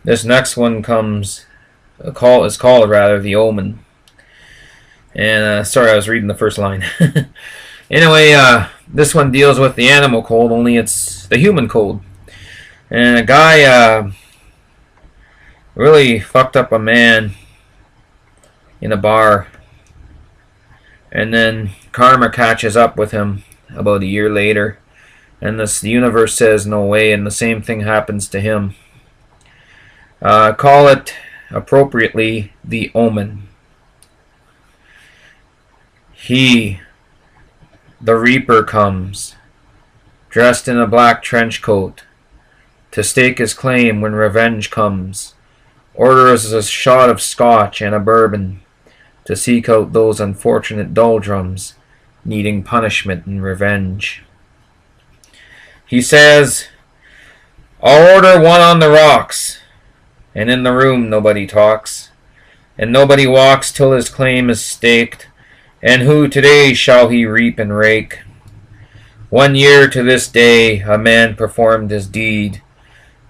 This next one is called rather the Omen. And sorry, I was reading the first line. Anyway, this one deals with the animal cold, only it's the human cold. And a guy really fucked up a man in a bar. And then karma catches up with him about a year later. And the universe says no way, and the same thing happens to him. Call it appropriately the Omen. He, the Reaper, comes, dressed in a black trench coat, to stake his claim when revenge comes, orders a shot of scotch and a bourbon, to seek out those unfortunate doldrums, needing punishment and revenge. He says, I'll order one on the rocks, and in the room nobody talks, and nobody walks till his claim is staked, and who today shall he reap and rake? 1 year to this day a man performed his deed,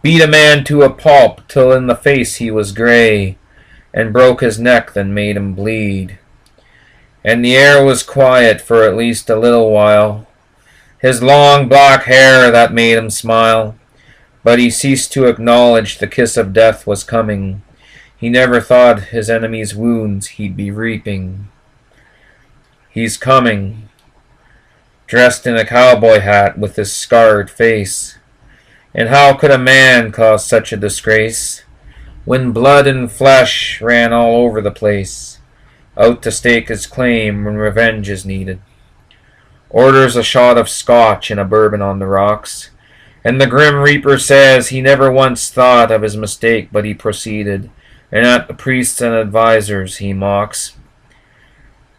beat a man to a pulp till in the face he was grey, and broke his neck then made him bleed. And the air was quiet for at least a little while, his long black hair that made him smile, but he ceased to acknowledge the kiss of death was coming. He never thought his enemy's wounds he'd be reaping. He's coming, dressed in a cowboy hat with his scarred face. And how could a man cause such a disgrace, when blood and flesh ran all over the place, out to stake his claim when revenge is needed? Orders a shot of scotch and a bourbon on the rocks, and the grim reaper says he never once thought of his mistake, but he proceeded, and at the priests and advisers he mocks.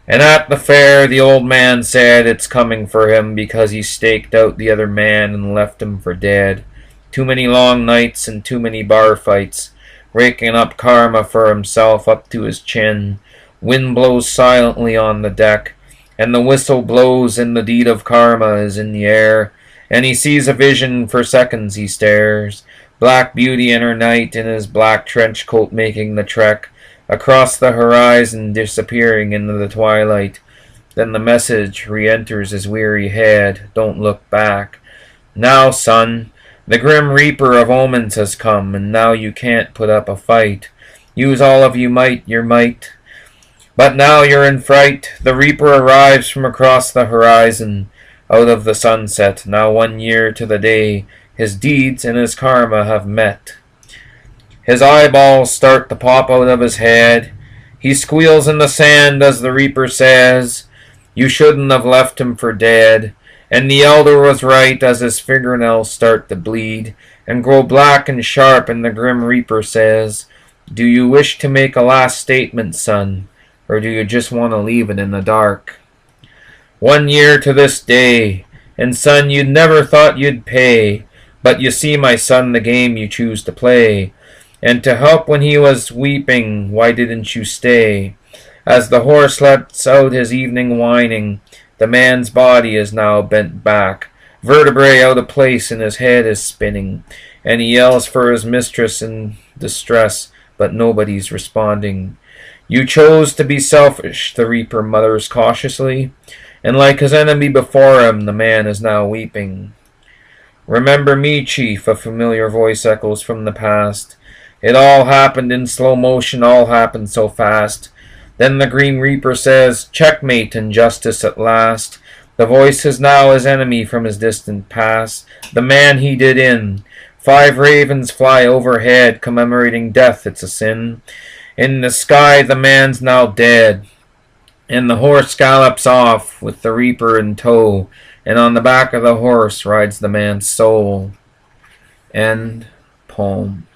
And at the fair the old man said it's coming for him, because he staked out the other man and left him for dead. Too many long nights and too many bar fights, raking up karma for himself up to his chin. Wind blows silently on the deck, and the whistle blows, and the deed of karma is in the air. And he sees a vision, for seconds he stares. Black beauty in her night, in his black trench coat, making the trek across the horizon, disappearing into the twilight. Then the message re-enters his weary head, don't look back. Now, son, the grim reaper of omens has come, and now you can't put up a fight. Use all of your might. But now you're in fright. The reaper arrives from across the horizon, out of the sunset. Now 1 year to the day, his deeds and his karma have met. His eyeballs start to pop out of his head. He squeals in the sand as the reaper says, you shouldn't have left him for dead. And the elder was right, as his fingernails start to bleed and grow black and sharp, and the grim reaper says, do you wish to make a last statement, son, or do you just want to leave it in the dark? 1 year to this day, and son, you'd never thought you'd pay, but you see, my son, the game you choose to play. And to help when he was weeping, why didn't you stay? As the horse lets out his evening whining, the man's body is now bent back, vertebrae out of place, and his head is spinning, and he yells for his mistress in distress, but nobody's responding. You chose to be selfish, the reaper mutters cautiously, and like his enemy before him, the man is now weeping. Remember me, chief, a familiar voice echoes from the past. It all happened in slow motion, all happened so fast. Then the Green Reaper says, checkmate and justice at last. The voice is now his enemy from his distant past, the man he did in. 5 ravens fly overhead, commemorating death, it's a sin. In the sky the man's now dead, and the horse gallops off with the Reaper in tow, and on the back of the horse rides the man's soul. End poem.